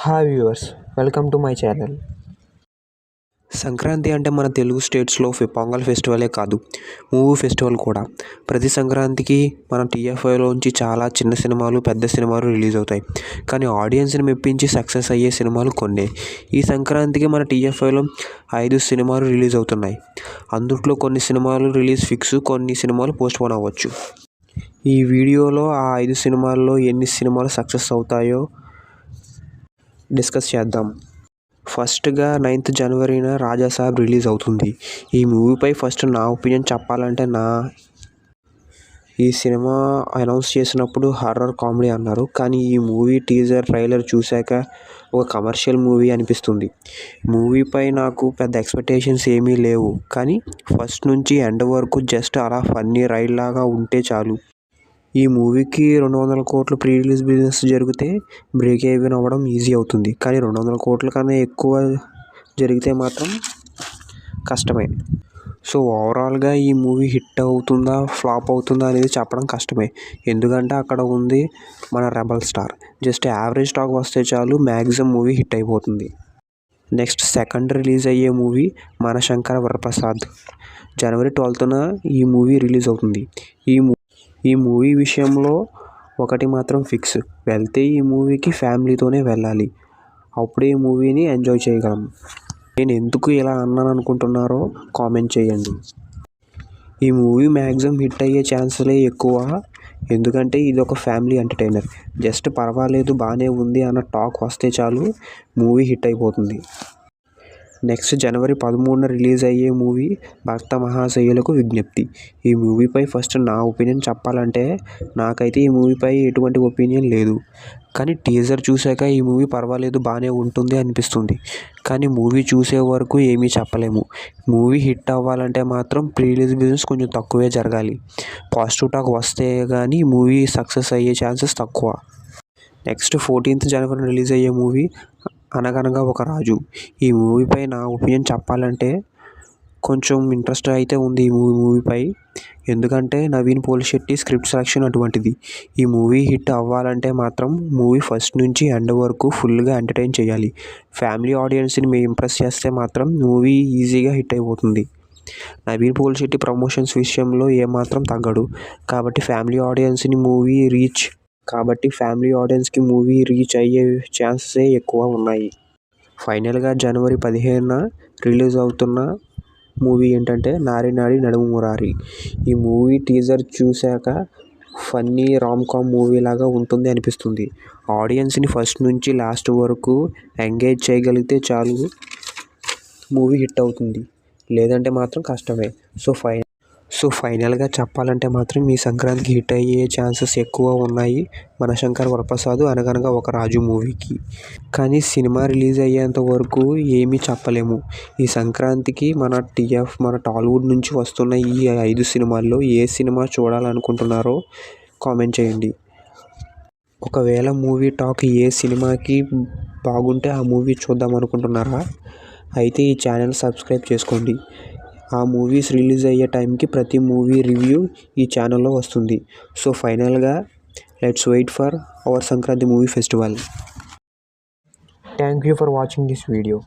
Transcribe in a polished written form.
Hi viewers, welcome to my channel. Sankranti అంటే మన తెలుగు స్టేట్స్లో పొంగల్ ఫెస్టివలే కాదు, మూవీ ఫెస్టివల్ కూడా. ప్రతి సంక్రాంతికి మన టీఎఫ్ఐలోంచి చాలా చిన్న సినిమాలు, పెద్ద సినిమాలు రిలీజ్ అవుతాయి. కానీ ఆడియన్స్ని మెప్పించి సక్సెస్ అయ్యే సినిమాలు కొన్నే. ఈ సంక్రాంతికి మన టీఎఫ్ఐలో 5 సినిమాలు రిలీజ్ అవుతున్నాయి. అందుట్లో కొన్ని సినిమాలు రిలీజ్ ఫిక్స్, కొన్ని సినిమాలు పోస్ట్పోన్ అవ్వచ్చు. ఈ వీడియోలో ఆ 5 సినిమాల్లో ఎన్ని సినిమాలు సక్సెస్ అవుతాయో డిస్కస్ చేద్దాం. ఫస్ట్గా 9th జనవరిన రాజాసాబ్ రిలీజ్ అవుతుంది. ఈ మూవీపై ఫస్ట్ నా ఒపీనియన్ చెప్పాలంటే ఈ సినిమా అనౌన్స్ చేసినప్పుడు హారర్ కామెడీ అన్నారు. కానీ ఈ మూవీ టీజర్, ట్రైలర్ చూశాక ఒక కమర్షియల్ మూవీ అనిపిస్తుంది. మూవీపై నాకు పెద్ద ఎక్స్పెక్టేషన్స్ ఏమీ లేవు. కానీ ఫస్ట్ నుంచి ఎండ్ వరకు జస్ట్ అలా ఫన్నీ రైడ్ లాగా ఉంటే చాలు. ఈ మూవీకి 200 కోట్ల ప్రీ రిలీజ్ బిజినెస్ జరిగితే బ్రేక్ ఈవెన్ అవ్వడం ఈజీ అవుతుంది. కానీ 200 కోట్ల కన్నా ఎక్కువ జరిగితే మాత్రం కష్టమే. సో ఓవరాల్గా ఈ మూవీ హిట్ అవుతుందా, ఫ్లాప్ అవుతుందా అనేది చెప్పడం కష్టమే. ఎందుకంటే అక్కడ ఉంది మన rebel star. Just average talk వస్తే చాలు, మ్యాక్సిమం మూవీ హిట్ అయిపోతుంది. నెక్స్ట్ సెకండ్ రిలీజ్ అయ్యే మూవీ మనశంకర వరప్రసాద్. జనవరి 12న ఈ మూవీ రిలీజ్ అవుతుంది. ఈ మూవీ విషయంలో ఒకటి మాత్రం ఫిక్స్, వెళ్తే ఈ మూవీకి ఫ్యామిలీతోనే వెళ్ళాలి. అప్పుడే ఈ మూవీని ఎంజాయ్ చేయగలం. నేను ఎందుకు ఇలా అన్నాను అనుకుంటున్నారో కామెంట్ చేయండి. ఈ మూవీ మ్యాక్సిమం హిట్ అయ్యే ఛాన్సులే ఎక్కువ. ఎందుకంటే ఇది ఒక ఫ్యామిలీ ఎంటర్టైనర్. జస్ట్ పర్వాలేదు, బాగానే ఉంది అన్న టాక్ వస్తే చాలు, మూవీ హిట్ అయిపోతుంది. నెక్స్ట్ జనవరి 13న రిలీజ్ అయ్యే మూవీ భక్త మహాశయులకు విజ్ఞప్తి. ఈ మూవీపై ఫస్ట్ నా ఒపీనియన్ చెప్పాలంటే నాకైతే ఈ మూవీపై ఎటువంటి ఒపీనియన్ లేదు. కానీ టీజర్ చూశాక ఈ మూవీ పర్వాలేదు, బాగానే ఉంటుంది అనిపిస్తుంది. కానీ మూవీ చూసే వరకు ఏమీ చెప్పలేము. మూవీ హిట్ అవ్వాలంటే మాత్రం ప్రీ రిలీజ్ బిజినెస్ కొంచెం తక్కువే జరగాలి. పాజిటివ్ టాక్ వస్తే కానీ మూవీ సక్సెస్ అయ్యే ఛాన్సెస్ తక్కువ. నెక్స్ట్ 14th జనవరిన రిలీజ్ అయ్యే మూవీ అనగనగా ఒక రాజు. ఈ మూవీపై నా ఒపీనియన్ చెప్పాలంటే కొంచెం ఇంట్రెస్ట్ అయితే ఉంది ఈ మూవీపై. ఎందుకంటే నవీన్ పోలిశెట్టి స్క్రిప్ట్ సెలెక్షన్ అటువంటిది. ఈ మూవీ హిట్ అవ్వాలంటే మాత్రం మూవీ ఫస్ట్ నుంచి ఎండ్ వరకు ఫుల్గా ఎంటర్టైన్ చేయాలి. ఫ్యామిలీ ఆడియన్స్ని ఇంప్రెస్ చేస్తే మాత్రం మూవీ ఈజీగా హిట్ అయిపోతుంది. నవీన్ పోలిశెట్టి ప్రమోషన్స్ విషయంలో ఏమాత్రం తగ్గడు. కాబట్టి ఫ్యామిలీ ఆడియన్స్కి మూవీ రీచ్ అయ్యే ఛాన్సెసే ఎక్కువ ఉన్నాయి. ఫైనల్గా జనవరి 15న రిలీజ్ అవుతున్న మూవీ ఏంటంటే నారి నారి నడుము మురారి. ఈ మూవీ టీజర్ చూశాక ఫన్నీ రామ్-కామ్ మూవీ లాగా ఉంటుంది అనిపిస్తుంది. ఆడియన్స్ని ఫస్ట్ నుంచి లాస్ట్ వరకు ఎంగేజ్ చేయగలిగితే చాలు, మూవీ హిట్ అవుతుంది. లేదంటే మాత్రం కష్టమే. సో ఫైనల్గా చెప్పాలంటే మాత్రం ఈ సంక్రాంతికి హిట్ అయ్యే ఛాన్సెస్ ఎక్కువ ఉన్నాయి మనశంకర వరప్రసాద్ అనగనగా ఒక రాజు మూవీకి. కానీ సినిమా రిలీజ్ అయ్యేంత వరకు ఏమీ చెప్పలేము. ఈ సంక్రాంతికి మన టాలీవుడ్ నుంచి వస్తున్న ఈ 5 సినిమాల్లో ఏ సినిమా చూడాలనుకుంటున్నారో కామెంట్ చేయండి. ఒకవేళ మూవీ టాక్ ఏ సినిమాకి బాగుంటే ఆ మూవీ చూద్దాం అనుకుంటున్నారా? అయితే ఈ ఛానల్ సబ్స్క్రైబ్ చేసుకోండి. ఆ మూవీస్ రిలీజ్ అయ్యే టైంకి ప్రతి మూవీ రివ్యూ ఈ ఛానల్లో వస్తుంది. సో ఫైనల్గా let's wait for our Sankranti movie festival. Thank you for watching this video.